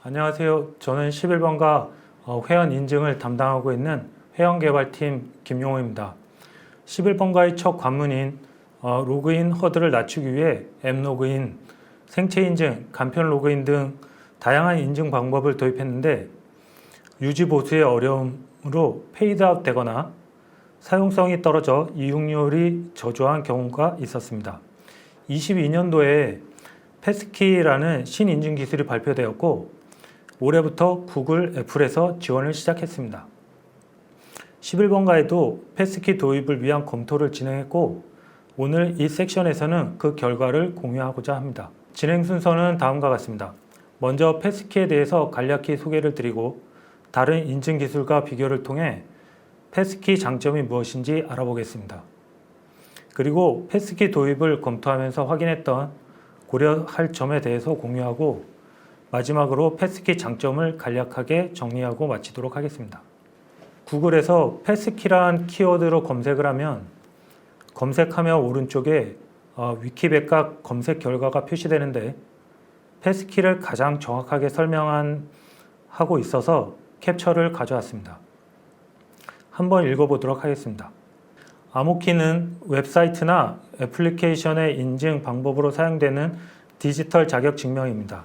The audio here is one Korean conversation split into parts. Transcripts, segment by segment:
안녕하세요. 저는 11번가 회원 인증을 담당하고 있는 회원개발팀 김용호입니다. 11번가의 첫 관문인 로그인 허들을 낮추기 위해 앱 로그인, 생체 인증, 간편 로그인 등 다양한 인증 방법을 도입했는데 유지 보수의 어려움으로 페이드아웃 되거나 사용성이 떨어져 이용률이 저조한 경우가 있었습니다. 22년도에 패스키라는 신인증 기술이 발표되었고 올해부터 구글, 애플에서 지원을 시작했습니다. 11번가에도 패스키 도입을 위한 검토를 진행했고 오늘 이 섹션에서는 그 결과를 공유하고자 합니다. 진행 순서는 다음과 같습니다. 먼저 패스키에 대해서 간략히 소개를 드리고 다른 인증 기술과 비교를 통해 패스키 장점이 무엇인지 알아보겠습니다. 그리고 패스키 도입을 검토하면서 확인했던 고려할 점에 대해서 공유하고 마지막으로 패스키 장점을 간략하게 정리하고 마치도록 하겠습니다. 구글에서 패스키란 키워드로 검색을 하면 검색하면 오른쪽에 위키백과 검색 결과가 표시되는데 패스키를 가장 정확하게 설명하고 있어서 캡처를 가져왔습니다. 한번 읽어보도록 하겠습니다. 암호키는 웹사이트나 애플리케이션의 인증 방법으로 사용되는 디지털 자격 증명입니다.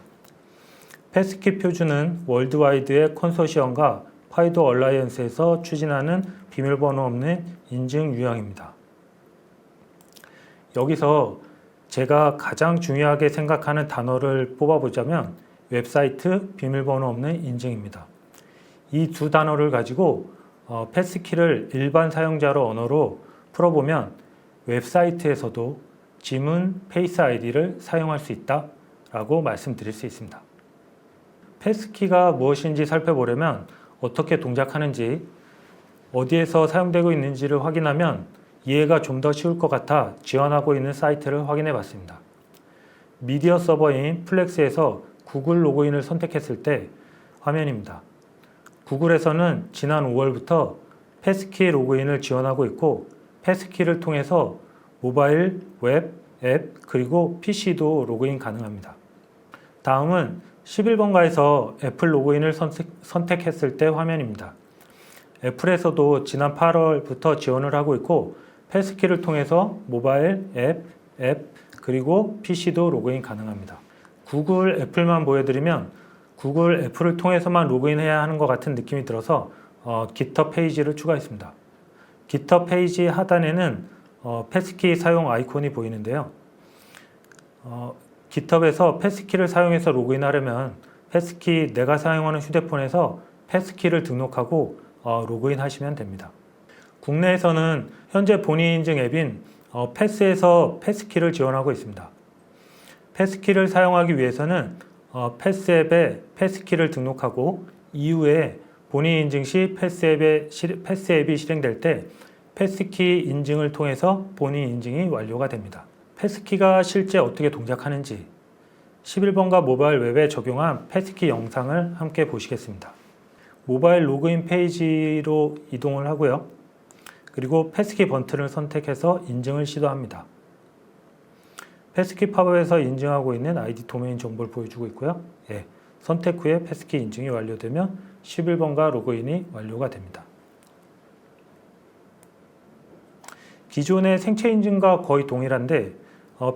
패스키 표준은 월드와이드의 컨소시엄과 파이도 얼라이언스에서 추진하는 비밀번호 없는 인증 유형입니다. 여기서 제가 가장 중요하게 생각하는 단어를 뽑아보자면 웹사이트 비밀번호 없는 인증입니다. 이 두 단어를 가지고 패스키를 일반 사용자로 언어로 풀어보면 웹사이트에서도 지문 페이스 아이디를 사용할 수 있다라고 말씀드릴 수 있습니다. 패스키가 무엇인지 살펴보려면 어떻게 동작하는지, 어디에서 사용되고 있는지를 확인하면 이해가 좀 더 쉬울 것 같아 지원하고 있는 사이트를 확인해 봤습니다. 미디어 서버인 플렉스에서 구글 로그인을 선택했을 때 화면입니다. 구글에서는 지난 5월부터 패스키 로그인을 지원하고 있고 패스키를 통해서 모바일, 웹, 앱, 그리고 PC도 로그인 가능합니다. 다음은 11번가에서 애플 로그인을 선택했을 때 화면입니다. 애플에서도 지난 8월부터 지원을 하고 있고 패스키를 통해서 모바일, 앱, 그리고 PC도 로그인 가능합니다. 구글, 애플만 보여드리면 구글, 애플을 통해서만 로그인해야 하는 것 같은 느낌이 들어서 GitHub 페이지를 추가했습니다. GitHub 페이지 하단에는 패스키 사용 아이콘이 보이는데요. GitHub에서 패스키를 사용해서 로그인하려면 패스키 내가 사용하는 휴대폰에서 패스키를 등록하고 로그인 하시면 됩니다. 국내에서는 현재 본인 인증 앱인 패스에서 패스키를 지원하고 있습니다. 패스키를 사용하기 위해서는 패스 앱에 패스키를 등록하고 이후에 본인 인증 시 패스 앱이 실행될 때 패스키 인증을 통해서 본인 인증이 완료가 됩니다. 패스키가 실제 어떻게 동작하는지 11번가 모바일 웹에 적용한 패스키 영상을 함께 보시겠습니다. 모바일 로그인 페이지로 이동을 하고요. 그리고 패스키 버튼을 선택해서 인증을 시도합니다. 패스키 팝업에서 인증하고 있는 아이디 도메인 정보를 보여주고 있고요. 선택 후에 패스키 인증이 완료되면 11번가 로그인이 완료가 됩니다. 기존의 생체 인증과 거의 동일한데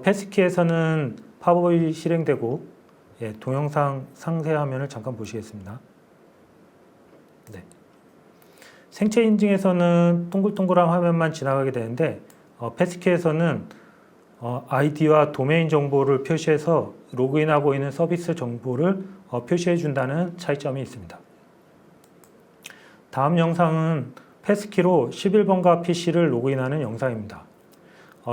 패스키에서는 팝업이 실행되고 동영상 상세 화면을 잠깐 보시겠습니다. 생체 인증에서는 동글동글한 화면만 지나가게 되는데 패스키에서는 아이디와 도메인 정보를 표시해서 로그인하고 있는 서비스 정보를 표시해 준다는 차이점이 있습니다. 다음 영상은 패스키로 11번가 PC를 로그인하는 영상입니다.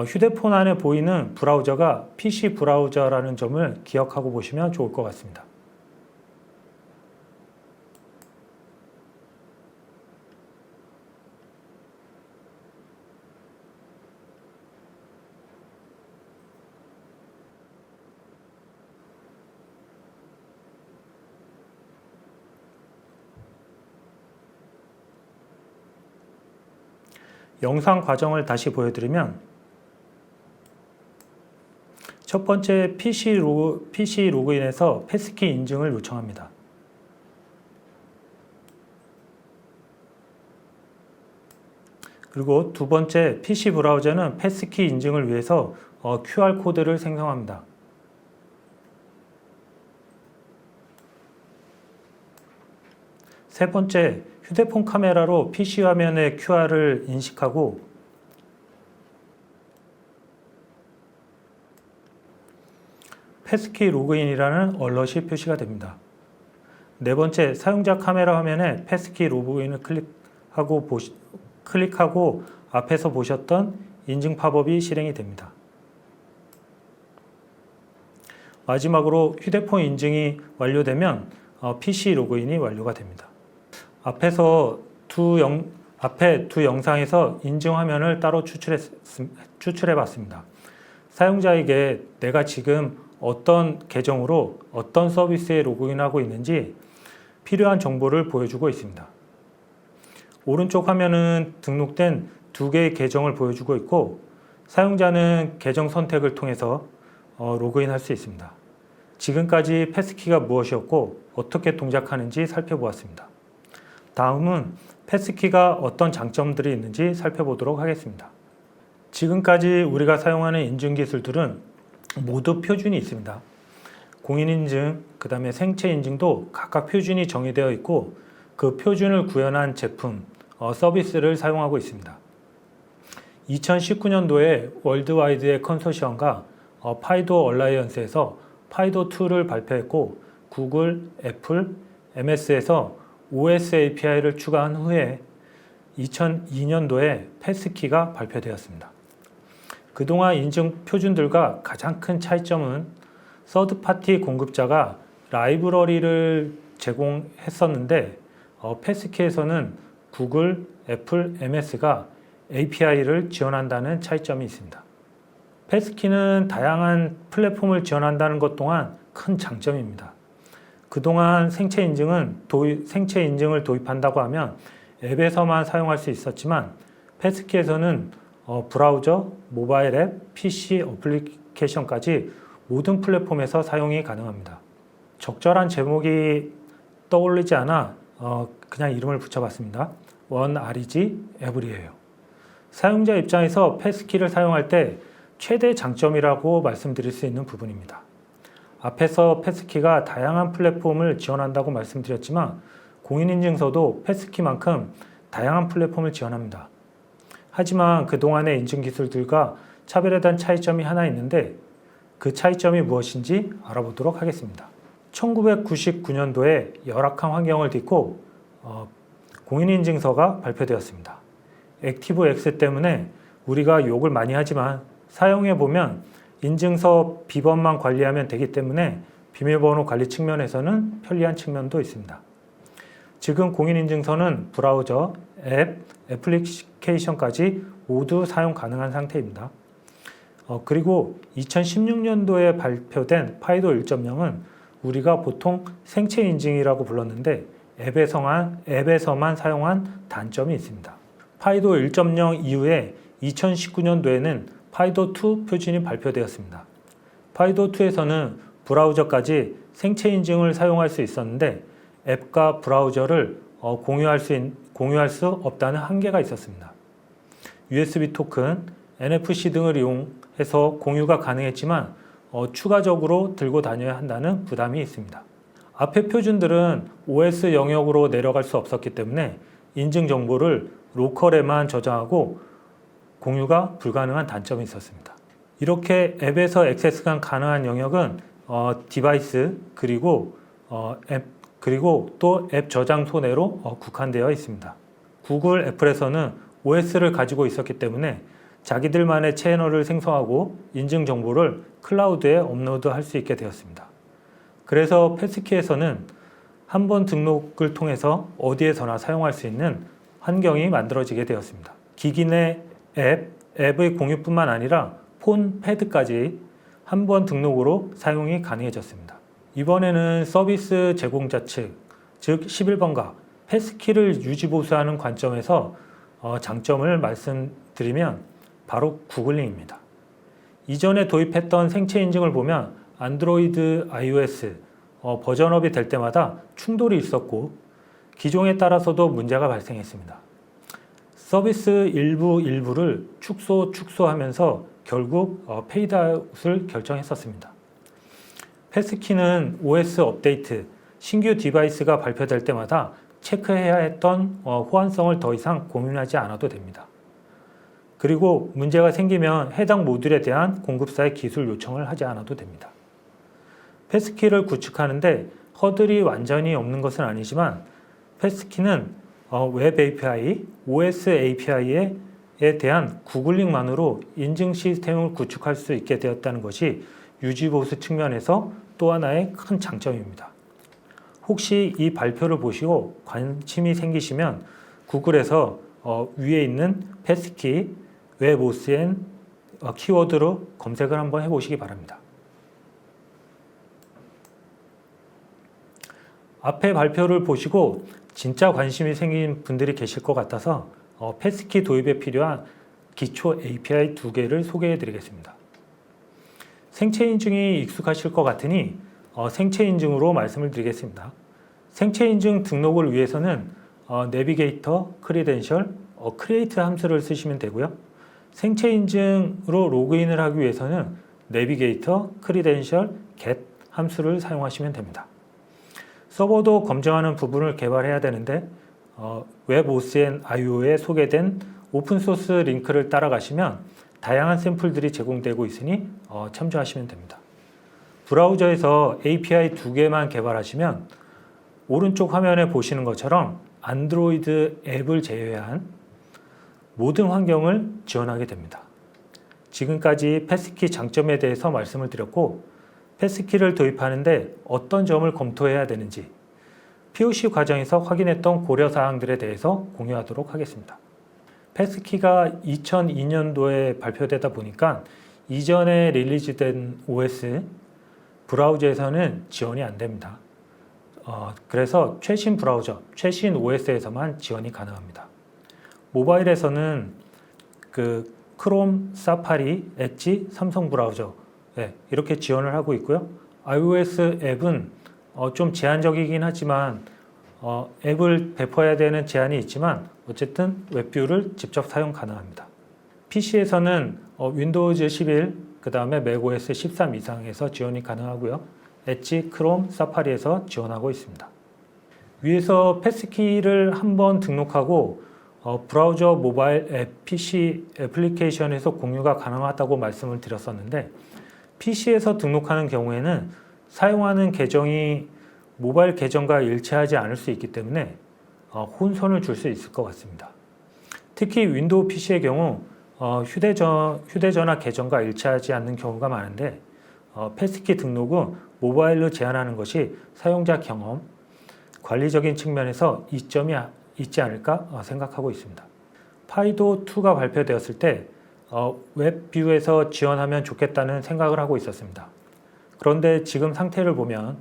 휴대폰 안에 보이는 브라우저가 PC 브라우저라는 점을 기억하고 보시면 좋을 것 같습니다. 영상 과정을 다시 보여드리면 첫 번째 PC 로그인에서 패스키 인증을 요청합니다. 그리고 두 번째, PC 브라우저는 패스키 인증을 위해서 QR코드를 생성합니다. 세 번째, 휴대폰 카메라로 PC 화면의 QR을 인식하고 패스키 로그인이라는 얼럿이 표시가 됩니다. 네 번째, 사용자 카메라 화면에 패스키 로그인을 클릭하고 앞에서 보셨던 인증 팝업이 실행이 됩니다. 마지막으로 휴대폰 인증이 완료되면 PC 로그인이 완료가 됩니다. 앞에 두 영상에서 인증 화면을 따로 추출해 봤습니다. 사용자에게 내가 지금 어떤 계정으로 어떤 서비스에 로그인하고 있는지 필요한 정보를 보여주고 있습니다. 오른쪽 화면은 등록된 두 개의 계정을 보여주고 있고 사용자는 계정 선택을 통해서 로그인할 수 있습니다. 지금까지 패스키가 무엇이었고 어떻게 동작하는지 살펴보았습니다. 다음은 패스키가 어떤 장점들이 있는지 살펴보도록 하겠습니다. 지금까지 우리가 사용하는 인증 기술들은 모두 표준이 있습니다. 공인인증, 그 다음에 생체인증도 각각 표준이 정의되어 있고 그 표준을 구현한 제품, 서비스를 사용하고 있습니다. 2019년도에 월드와이드의 컨소시엄과 파이도 얼라이언스에서 파이도2를 발표했고 구글, 애플, MS에서 OS API를 추가한 후에 2002년도에 패스키가 발표되었습니다. 그동안 인증 표준들과 가장 큰 차이점은 서드파티 공급자가 라이브러리를 제공했었는데 패스키에서는 구글, 애플, MS가 API를 지원한다는 차이점이 있습니다. 패스키는 다양한 플랫폼을 지원한다는 것 또한 큰 장점입니다. 그동안 생체 인증을 도입한다고 하면 앱에서만 사용할 수 있었지만 패스키에서는 브라우저, 모바일 앱, PC 어플리케이션까지 모든 플랫폼에서 사용이 가능합니다. 적절한 제목이 떠올리지 않아 그냥 이름을 붙여봤습니다. OneREG Every예요. 사용자 입장에서 패스키를 사용할 때 최대 장점이라고 말씀드릴 수 있는 부분입니다. 앞에서 패스키가 다양한 플랫폼을 지원한다고 말씀드렸지만 공인인증서도 패스키만큼 다양한 플랫폼을 지원합니다. 하지만 그동안의 인증 기술들과 차별화된 차이점이 하나 있는데 그 차이점이 무엇인지 알아보도록 하겠습니다. 1999년도에 열악한 환경을 딛고 공인인증서가 발표되었습니다. 액티브X 때문에 우리가 욕을 많이 하지만 사용해보면 인증서 비번만 관리하면 되기 때문에 비밀번호 관리 측면에서는 편리한 측면도 있습니다. 지금 공인인증서는 브라우저, 앱, 애플리케이션까지 모두 사용 가능한 상태입니다. 그리고 2016년도에 발표된 파이도 1.0은 우리가 보통 생체 인증이라고 불렀는데 앱에서만 사용한 단점이 있습니다. 파이도 1.0 이후에 2019년도에는 파이도2 표준이 발표되었습니다. 파이도2에서는 브라우저까지 생체 인증을 사용할 수 있었는데 앱과 브라우저를 공유할 수 없다는 한계가 있었습니다. USB 토큰, NFC 등을 이용해서 공유가 가능했지만 추가적으로 들고 다녀야 한다는 부담이 있습니다. 앞의 표준들은 OS 영역으로 내려갈 수 없었기 때문에 인증 정보를 로컬에만 저장하고 공유가 불가능한 단점이 있었습니다. 이렇게 앱에서 액세스가 가능한 영역은 디바이스 그리고 또 앱 저장소 내로 국한되어 있습니다. 구글, 애플에서는 OS를 가지고 있었기 때문에 자기들만의 채널을 생성하고 인증 정보를 클라우드에 업로드할 수 있게 되었습니다. 그래서 패스키에서는 한 번 등록을 통해서 어디에서나 사용할 수 있는 환경이 만들어지게 되었습니다. 기기 내 앱의 공유뿐만 아니라 폰, 패드까지 한 번 등록으로 사용이 가능해졌습니다. 이번에는 서비스 제공자 측, 즉 11번가 패스키를 유지보수하는 관점에서 장점을 말씀드리면 바로 구글링입니다. 이전에 도입했던 생체 인증을 보면 안드로이드, iOS 버전업이 될 때마다 충돌이 있었고 기종에 따라서도 문제가 발생했습니다. 서비스 일부를 축소하면서 결국 페이드아웃을 결정했었습니다. 패스키는 OS 업데이트, 신규 디바이스가 발표될 때마다 체크해야 했던 호환성을 더 이상 고민하지 않아도 됩니다. 그리고 문제가 생기면 해당 모듈에 대한 공급사의 기술 요청을 하지 않아도 됩니다. 패스키를 구축하는데 허들이 완전히 없는 것은 아니지만 패스키는 웹 API, OS API에 대한 구글링만으로 인증 시스템을 구축할 수 있게 되었다는 것이 유지보수 측면에서 또 하나의 큰 장점입니다. 혹시 이 발표를 보시고 관심이 생기시면 구글에서 위에 있는 패스키, 웹 OSN 키워드로 검색을 한번 해보시기 바랍니다. 앞에 발표를 보시고 진짜 관심이 생긴 분들이 계실 것 같아서 패스키 도입에 필요한 기초 API 2개를 소개해 드리겠습니다. 생체 인증이 익숙하실 것 같으니 생체 인증으로 말씀을 드리겠습니다. 생체 인증 등록을 위해서는 내비게이터, 크리덴셜, 크리에이트 함수를 쓰시면 되고요. 생체 인증으로 로그인을 하기 위해서는 내비게이터, 크리덴셜, get 함수를 사용하시면 됩니다. 서버도 검증하는 부분을 개발해야 되는데 웹 OSN IO에 소개된 오픈소스 링크를 따라가시면 다양한 샘플들이 제공되고 있으니 참조하시면 됩니다. 브라우저에서 API 2개만 개발하시면 오른쪽 화면에 보시는 것처럼 안드로이드 앱을 제외한 모든 환경을 지원하게 됩니다. 지금까지 패스키 장점에 대해서 말씀을 드렸고 패스키를 도입하는데 어떤 점을 검토해야 되는지 POC 과정에서 확인했던 고려사항들에 대해서 공유하도록 하겠습니다. 패스키가 2002년도에 발표되다 보니까 이전에 릴리즈된 OS 브라우저에서는 지원이 안 됩니다. 그래서 최신 브라우저, 최신 OS에서만 지원이 가능합니다. 모바일에서는 크롬, 사파리, 엣지, 삼성 브라우저 이렇게 지원을 하고 있고요. iOS 앱은 좀 제한적이긴 하지만 앱을 배포해야 되는 제한이 있지만 어쨌든 웹뷰를 직접 사용 가능합니다. PC에서는 윈도우즈 11, 그 다음에 맥OS 13 이상에서 지원이 가능하고요. 엣지, 크롬, 사파리에서 지원하고 있습니다. 위에서 패스키를 한번 등록하고 브라우저, 모바일 앱, PC 애플리케이션에서 공유가 가능하다고 말씀을 드렸었는데 PC에서 등록하는 경우에는 사용하는 계정이 모바일 계정과 일치하지 않을 수 있기 때문에 혼선을 줄 수 있을 것 같습니다. 특히 윈도우 PC의 경우 휴대전화 계정과 일치하지 않는 경우가 많은데 패스키 등록은 모바일로 제한하는 것이 사용자 경험, 관리적인 측면에서 이점이 있지 않을까 생각하고 있습니다. 파이도2가 발표되었을 때 웹뷰에서 지원하면 좋겠다는 생각을 하고 있었습니다. 그런데 지금 상태를 보면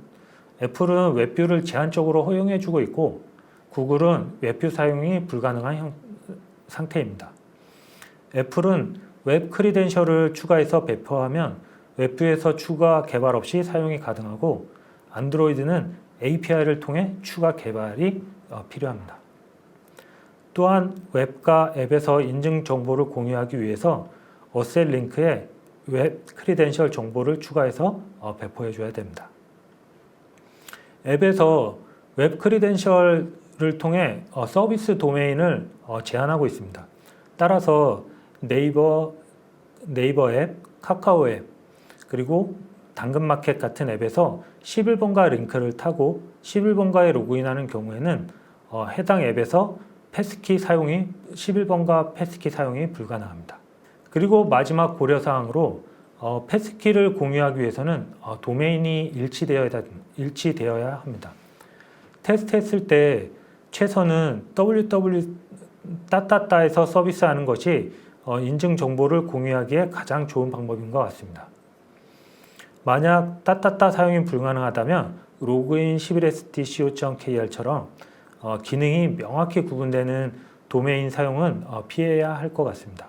애플은 웹뷰를 제한적으로 허용해주고 있고 구글은 웹뷰 사용이 불가능한 상태입니다. 애플은 웹 크리덴셜을 추가해서 배포하면 웹뷰에서 추가 개발 없이 사용이 가능하고 안드로이드는 API를 통해 추가 개발이 필요합니다. 또한 웹과 앱에서 인증 정보를 공유하기 위해서 어셋 링크에 웹 크리덴셜 정보를 추가해서 배포해 줘야 됩니다. 앱에서 웹 크리덴셜을 통해 서비스 도메인을 제한하고 있습니다. 따라서 네이버 앱, 카카오 앱, 그리고 당근마켓 같은 앱에서 11번가 링크를 타고 11번가에 로그인하는 경우에는 해당 앱에서 패스키 사용이 11번가 패스키 사용이 불가능합니다. 그리고 마지막 고려사항으로 패스키를 공유하기 위해서는 도메인이 일치되어야 합니다. 테스트했을 때 최선은 www.에서 서비스하는 것이 인증 정보를 공유하기에 가장 좋은 방법인 것 같습니다. 만약 사용이 불가능하다면 로그인 11stco.kr처럼 기능이 명확히 구분되는 도메인 사용은 피해야 할 것 같습니다.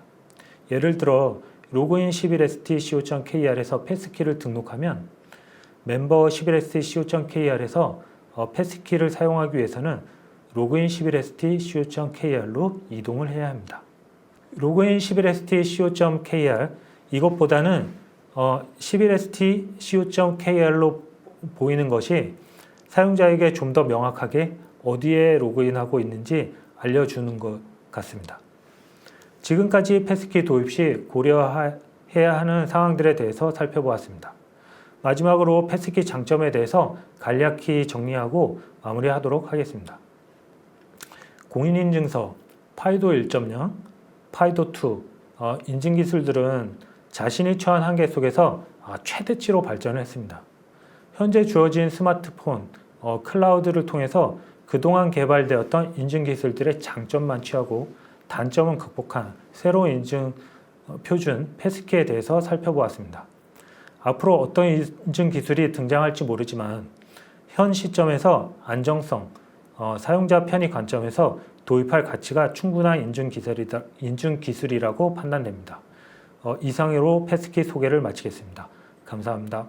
예를 들어 로그인 11stco.kr에서 패스키를 등록하면 멤버 11stco.kr에서 패스키를 사용하기 위해서는 로그인 11st co.kr로 이동을 해야 합니다. 로그인 11st co.kr 이것보다는 11st co.kr로 보이는 것이 사용자에게 좀 더 명확하게 어디에 로그인하고 있는지 알려주는 것 같습니다. 지금까지 패스키 도입 시 고려해야 하는 상황들에 대해서 살펴보았습니다. 마지막으로 패스키 장점에 대해서 간략히 정리하고 마무리하도록 하겠습니다. 공인인증서, 파이도 1.0, 파이도 2 인증 기술들은 자신이 처한 한계 속에서 최대치로 발전을 했습니다. 현재 주어진 스마트폰, 클라우드를 통해서 그동안 개발되었던 인증 기술들의 장점만 취하고 단점은 극복한 새로운 인증 표준 패스키에 대해서 살펴보았습니다. 앞으로 어떤 인증 기술이 등장할지 모르지만 현 시점에서 안정성, 사용자 편의 관점에서 도입할 가치가 충분한 인증 기술이라고 판단됩니다. 이상으로 패스키 소개를 마치겠습니다. 감사합니다.